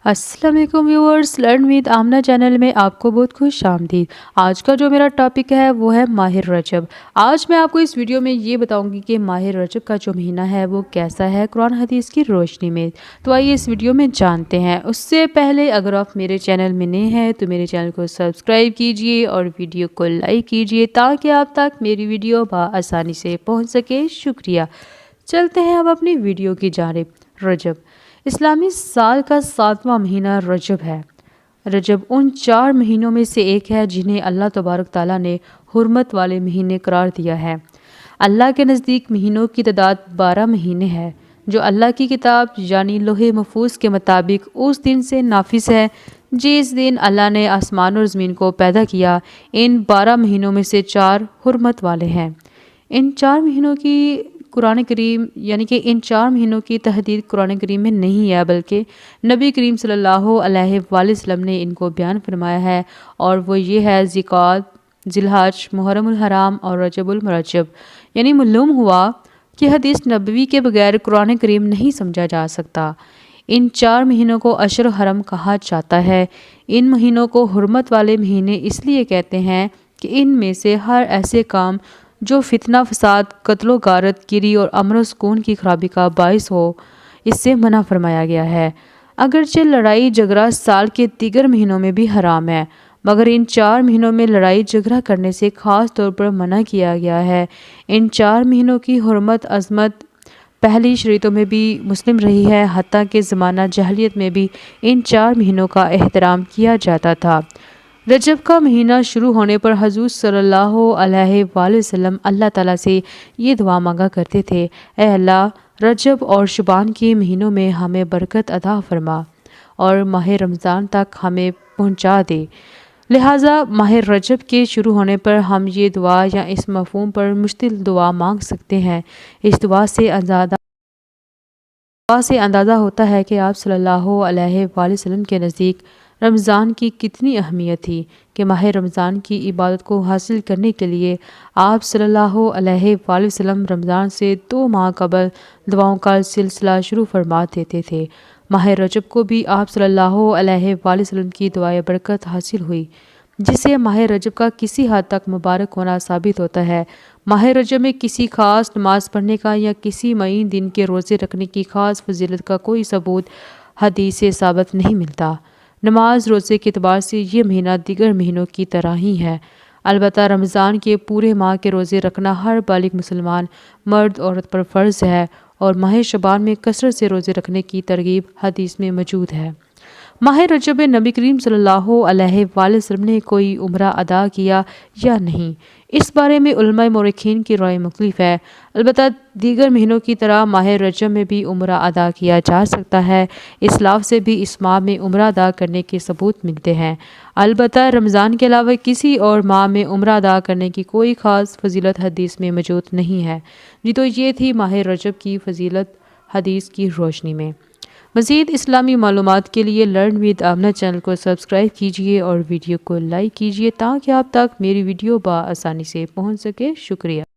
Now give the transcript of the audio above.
السلام علیکم viewers, learn with Amna channel میں آپ کو بہت خوش آمدید۔ آج کا جو میرا ٹاپک ہے وہ ہے ماہ رجب۔ آج میں آپ کو اس ویڈیو میں یہ بتاؤں گی کہ ماہ رجب کا جو مہینہ ہے وہ کیسا ہے قرآن حدیث کی روشنی میں۔ تو آئیے اس ویڈیو میں جانتے ہیں۔ اس سے پہلے اگر آپ میرے چینل میں نئے ہیں تو میرے چینل کو سبسکرائب کیجئے اور ویڈیو کو لائک کیجئے تاکہ آپ تک میری ویڈیو بآسانی سے پہنچ سکے۔ شکریہ۔ چلتے ہیں اب اپنی ویڈیو کی جانب۔ رجب اسلامی سال کا 7واں مہینہ رجب ہے۔ رجب ان 4 مہینوں میں سے ایک ہے جنہیں اللہ تبارک تعالیٰ نے حرمت والے مہینے قرار دیا ہے۔ اللہ کے نزدیک مہینوں کی تعداد 12 مہینے ہے جو اللہ کی کتاب یعنی لوح محفوظ کے مطابق اس دن سے نافذ ہے جس دن اللہ نے آسمان اور زمین کو پیدا کیا۔ ان 12 مہینوں میں سے 4 حرمت والے ہیں۔ ان 4 مہینوں کی قرآن کریم ان 4 مہینوں کی تحدید قرآن کریم میں نہیں ہے بلکہ نبی کریم صلی اللہ علیہ وآلہ وسلم نے ان کو بیان فرمایا ہے، اور وہ یہ ہے ذی الحج، محرم الحرام اور رجب المرجب۔ معلوم ہوا کہ حدیث نبوی کے بغیر قرآن کریم نہیں سمجھا جا سکتا۔ ان 4 مہینوں کو اشر حرم کہا جاتا ہے۔ ان مہینوں کو حرمت والے مہینے اس لیے کہتے ہیں کہ ان میں سے ہر ایسے کام جو فتنہ فساد، قتل و غارت گری اور امن و سکون کی خرابی کا باعث ہو اس سے منع فرمایا گیا ہے۔ اگرچہ لڑائی جھگڑا سال کے دیگر مہینوں میں بھی حرام ہے، مگر ان 4 مہینوں میں لڑائی جھگڑا کرنے سے خاص طور پر منع کیا گیا ہے۔ ان 4 مہینوں کی حرمت عظمت پہلی شریعتوں میں بھی مسلم رہی ہے، حتیٰ کہ زمانہ جاہلیت میں بھی ان 4 مہینوں کا احترام کیا جاتا تھا۔ رجب کا مہینہ شروع ہونے پر حضور صلی اللہ علیہ وآلہ وسلم اللہ تعالیٰ سے یہ دعا مانگا کرتے تھے: اے اللہ، رجب اور شعبان کے مہینوں میں ہمیں برکت عطا فرما اور ماہ رمضان تک ہمیں پہنچا دے۔ لہٰذا ماہ رجب کے شروع ہونے پر ہم یہ دعا یا اس مفہوم پر مشتمل دعا مانگ سکتے ہیں۔ اس دعا سے اندازہ ہوتا ہے کہ آپ صلی اللہ علیہ وآلہ وسلم کے نزدیک رمضان کی کتنی اہمیت تھی کہ ماہ رمضان کی عبادت کو حاصل کرنے کے لیے آپ صلی اللہ علیہ وآلہ وسلم رمضان سے 2 ماہ قبل دعاؤں کا سلسلہ شروع فرما دیتے تھے۔ ماہ رجب کو بھی آپ صلی اللہ علیہ وآلہ وسلم کی دعائے برکت حاصل ہوئی، جس سے ماہ رجب کا کسی حد تک مبارک ہونا ثابت ہوتا ہے۔ ماہ رجب میں کسی خاص نماز پڑھنے کا یا کسی معین دن کے روزے رکھنے کی خاص فضیلت کا کوئی ثبوت حدیث سے ثابت نہیں ملتا۔ نماز روزے کے اعتبار سے یہ مہینہ دیگر مہینوں کی طرح ہی ہے، البتہ رمضان کے پورے ماہ کے روزے رکھنا ہر بالغ مسلمان مرد عورت پر فرض ہے، اور ماہ شعبان میں کثرت سے روزے رکھنے کی ترغیب حدیث میں موجود ہے۔ ماہ رجب میں نبی کریم صلی اللہ علیہ وآلہ وسلم نے کوئی عمرہ ادا کیا یا نہیں، اس بارے میں علماء مورخین کی رائے مختلف ہے۔ البتہ دیگر مہینوں کی طرح ماہ رجب میں بھی عمرہ ادا کیا جا سکتا ہے۔ اس لحاظ سے بھی اس ماہ میں عمرہ ادا کرنے کے ثبوت ملتے ہیں۔ البتہ رمضان کے علاوہ کسی اور ماہ میں عمرہ ادا کرنے کی کوئی خاص فضیلت حدیث میں موجود نہیں ہے۔ تو یہ تھی ماہ رجب کی فضیلت حدیث کی روشنی میں۔ مزید اسلامی معلومات کے لیے لرن ود آمنہ چینل کو سبسکرائب کیجئے اور ویڈیو کو لائک کیجئے تاکہ آپ تک میری ویڈیو بآسانی سے پہنچ سکے۔ شکریہ۔